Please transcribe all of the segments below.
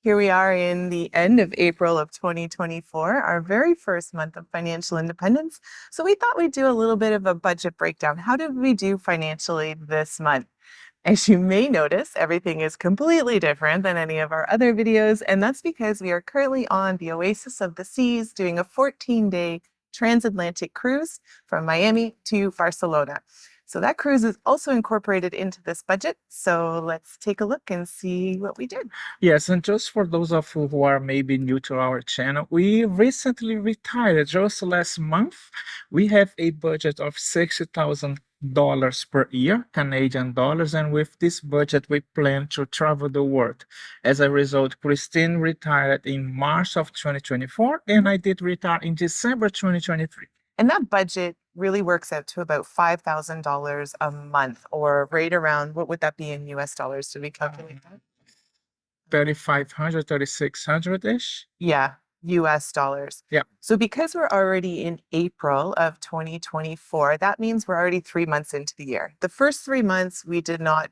Here we are in the end of April of 2024, our very first month of financial independence. So we thought we'd do a little bit of a budget breakdown. How did we do financially this month? As you may notice, everything is completely different than any of our other videos, and that's because we are currently on the Oasis of the Seas doing a 14-day transatlantic cruise from Miami to Barcelona. So that cruise is also incorporated into this budget. So let's take a look and see what we did. Yes, and just for those of you who are maybe new to our channel, we recently retired just last month. We have a budget of $60,000 per year, Canadian dollars, and with this budget, we plan to travel the world. As a result, Christine retired in March of 2024, and I did retire in December 2023. And that budget really works out to about $5,000 a month, or right around, what would that be in US dollars? Did we calculate that? 3,500, 3,600-ish. Yeah, US dollars. Yeah. So because we're already in April of 2024, that means we're already 3 months into the year. The first 3 months, we did not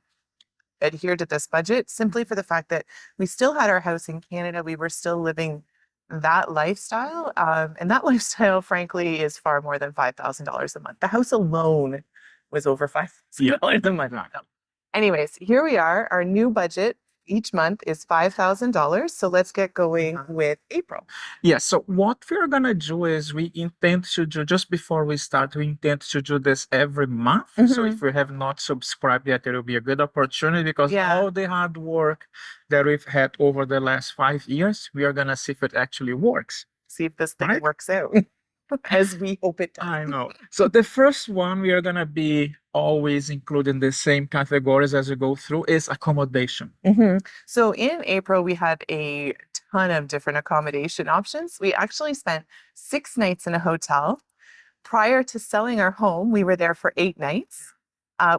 adhere to this budget simply for the fact that we still had our house in Canada. We were still living that lifestyle. And that lifestyle, frankly, is far more than $5,000 a month. The house alone was over $5,000 a month. Anyways, here we are. Our new budget each month is $5,000. So let's get going with April. Yeah, so what we're gonna do is we intend to do, just before we start, we intend to do this every month. So if you have not subscribed yet, it will be a good opportunity because all the hard work that we've had over the last 5 years, we are gonna see if it actually works. See if this thing works out as we hope it does. I know. So the first one we are gonna be always including the same categories as we go through is accommodation. So in April, we had a ton of different accommodation options. We actually spent 6 nights in a hotel. Prior to selling our home, we were there for 8 nights.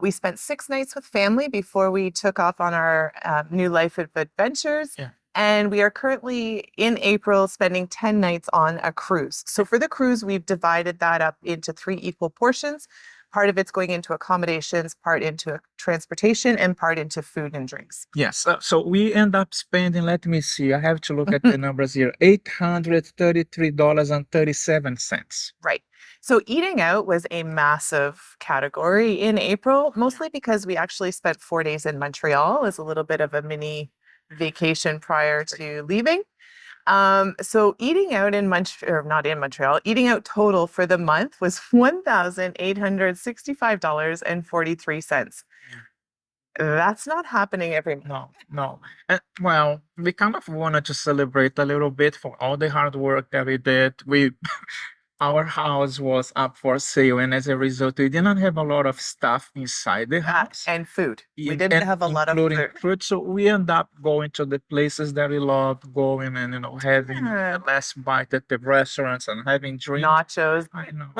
We spent 6 nights with family before we took off on our new life of adventures. Yeah. And we are currently in April spending 10 nights on a cruise. So for the cruise, we've divided that up into 3 equal portions. Part of it's going into accommodations, part into transportation, and part into food and drinks. Yes. So we end up spending, let me see, I have to look at the numbers here, $833.37. Right. So eating out was a massive category in April, mostly because we actually spent 4 days in Montreal as a little bit of a mini vacation prior to leaving. So eating out in Montreal, or not in Montreal, eating out total for the month was $1,865.43. That's not happening every month. No. And well, we kind of wanted to celebrate a little bit for all the hard work that we did. Our house was up for sale, and as a result, we didn't have a lot of stuff inside the house. And food. We didn't have a lot of food. So we end up going to the places that we loved going and, having the last bite at the restaurants and having drinks. Nachos. I know.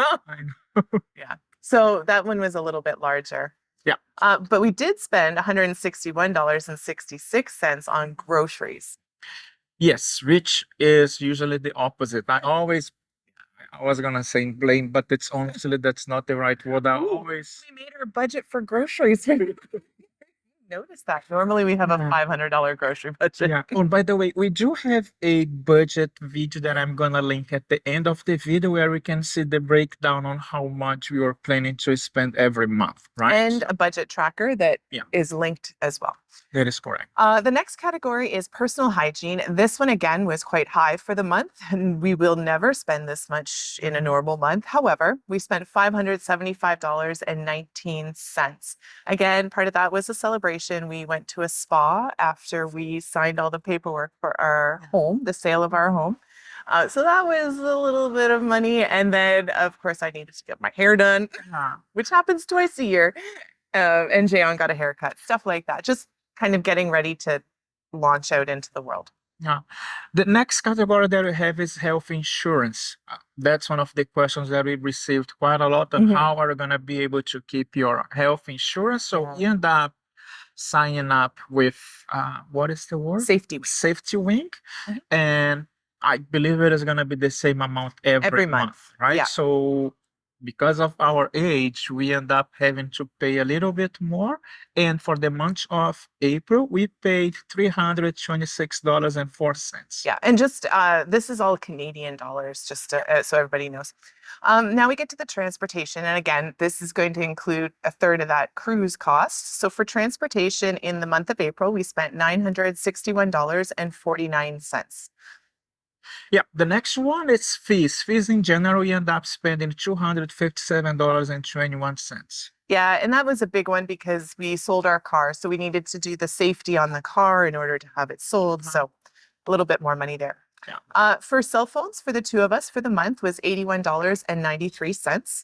Yeah. So that one was a little bit larger. Yeah. But we did spend $161.66 on groceries. Yes, which is usually the opposite. I was gonna say blame, but it's honestly that's not the right word. We made our budget for groceries. Notice that. Normally we have a $500 grocery budget. Yeah. Oh, by the way, we do have a budget video that I'm gonna link at the end of the video where we can see the breakdown on how much we are planning to spend every month, right? And a budget tracker that is linked as well. That is correct. The next category is personal hygiene. This one, again, was quite high for the month, and we will never spend this much in a normal month. However, we spent $575.19. Again, part of that was a celebration. We went to a spa after we signed all the paperwork for our home, the sale of our home. So that was a little bit of money. And then, of course, I needed to get my hair done, which happens twice a year. And Jayon got a haircut, stuff like that. Just kind of getting ready to launch out into the world. Yeah. The next category that we have is health insurance. That's one of the questions that we received quite a lot of. How are you going to be able to keep your health insurance? So we end up signing up with, what is the word? Safety Wing. And I believe it is going to be the same amount every month, right? Yeah. So because of our age, we end up having to pay a little bit more. And for the month of April, we paid $326.04. Yeah, and just this is all Canadian dollars, just so everybody knows. Now we get to the transportation, and again, this is going to include a third of that cruise cost. So for transportation in the month of April, we spent $961.49. Yeah, the next one is fees. Fees in general, we end up spending $257.21. Yeah, and that was a big one because we sold our car, so we needed to do the safety on the car in order to have it sold. So a little bit more money there. Yeah. For cell phones for the two of us for the month was $81.93.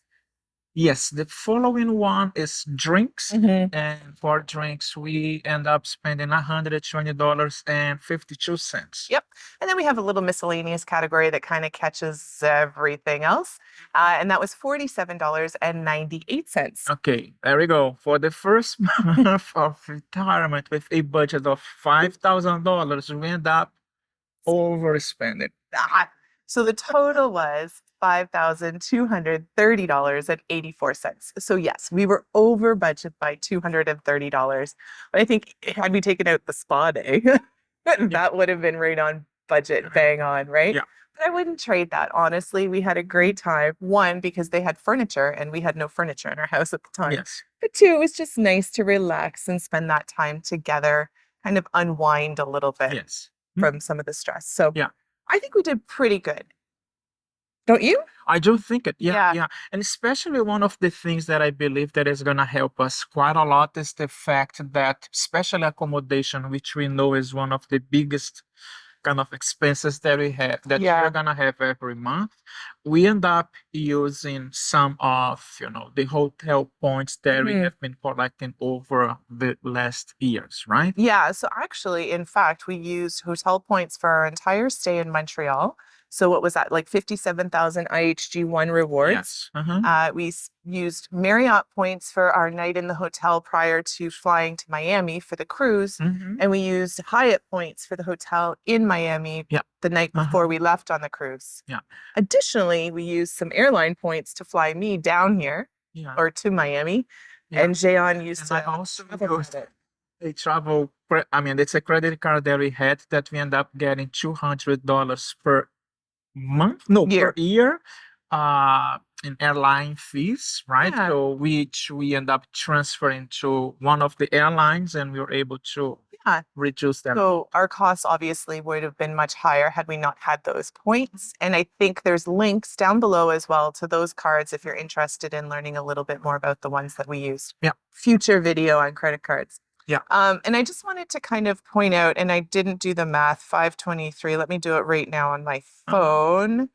Yes, the following one is drinks. Mm-hmm. And for drinks, we end up spending $120.52. Yep. And then we have a little miscellaneous category that kind of catches everything else. And that was $47.98. Okay, there we go. For the first month of retirement with a budget of $5,000, we end up overspending. So the total was $5,230.84. So yes, we were over budget by $230. But I think had we taken out the spa day, that would have been right on budget, bang on, right? Yeah. But I wouldn't trade that, honestly. We had a great time. One, because they had furniture and we had no furniture in our house at the time. Yes. But two, it was just nice to relax and spend that time together, kind of unwind a little bit Yes. from some of the stress. So Yeah. I think we did pretty good. Don't you? I do think it. Yeah. Yeah. And especially one of the things that I believe that is going to help us quite a lot is the fact that, especially accommodation, which we know is one of the biggest kind of expenses that we have, that Yeah. we're gonna have every month, we end up using some of, the hotel points that we have been collecting over the last years, right? Yeah. So actually, in fact, we used hotel points for our entire stay in Montreal. So what was that? Like 57,000 IHG1 rewards. Yes. Uh-huh. We used Marriott points for our night in the hotel prior to flying to Miami for the cruise. Mhm. And we used Hyatt points for the hotel in Miami Yeah. the night before we left on the cruise. Yeah. Additionally, we used some airline points to fly me down here Yeah. or to Miami. Yeah. And Jayon used And to I also travel used credit. it's a credit card that we had that we end up getting $200 per month, no, Year. per year, in airline fees, right? Yeah. So which we end up transferring to one of the airlines, and we were able to Yeah. reduce them. So our costs obviously would have been much higher had we not had those points. And I think there's links down below as well to those cards if you're interested in learning a little bit more about the ones that we used. Yeah. Future video on credit cards. Yeah. And I just wanted to kind of point out, and I didn't do the math, 523. Let me do it right now on my phone.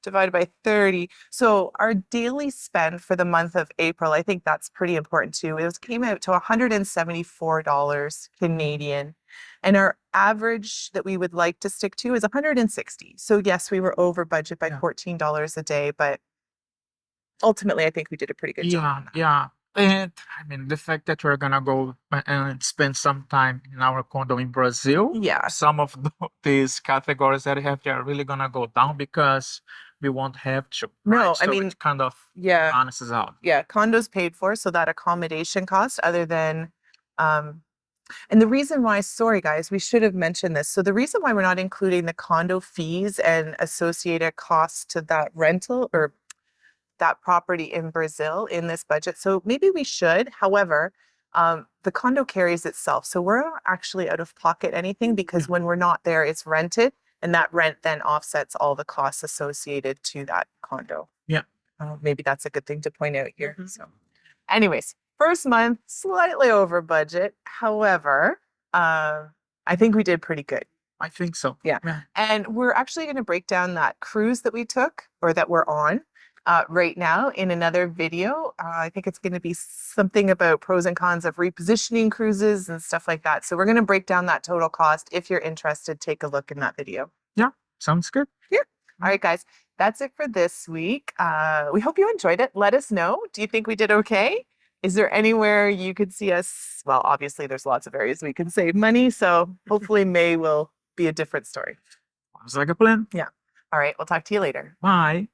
Divided by 30. So our daily spend for the month of April, I think that's pretty important too. It came out to $174 Canadian. And our average that we would like to stick to is 160. So yes, we were over budget by $14 a day, but ultimately I think we did a pretty good job on that. Yeah. And I mean, the fact that we're gonna go and spend some time in our condo in Brazil, Yeah. some of these categories that we have there are really gonna go down because we won't have to. No, right? I So mean, it kind of yeah. balances out. Yeah, condos paid for, so that accommodation cost other than and the reason why, sorry guys, we should have mentioned this. So the reason why we're not including the condo fees and associated costs to that rental or that property in Brazil in this budget. So maybe we should. However, the condo carries itself. So we're not actually out of pocket anything because when we're not there, it's rented. And that rent then offsets all the costs associated to that condo. Yeah. Maybe that's a good thing to point out here. So anyways, first month, slightly over budget. However, I think we did pretty good. I think so. Yeah. And we're actually going to break down that cruise that we took or that we're on right now in another video. I think it's going to be something about pros and cons of repositioning cruises and stuff like that. So we're going to break down that total cost. If you're interested, take a look in that video. Yeah, sounds good. Yeah. All right, guys, that's it for this week. We hope you enjoyed it. Let us know. Do you think we did okay? Is there anywhere you could see us? Well, obviously, there's lots of areas we can save money. So hopefully May will be a different story. Sounds like a plan. Yeah. All right. We'll talk to you later. Bye.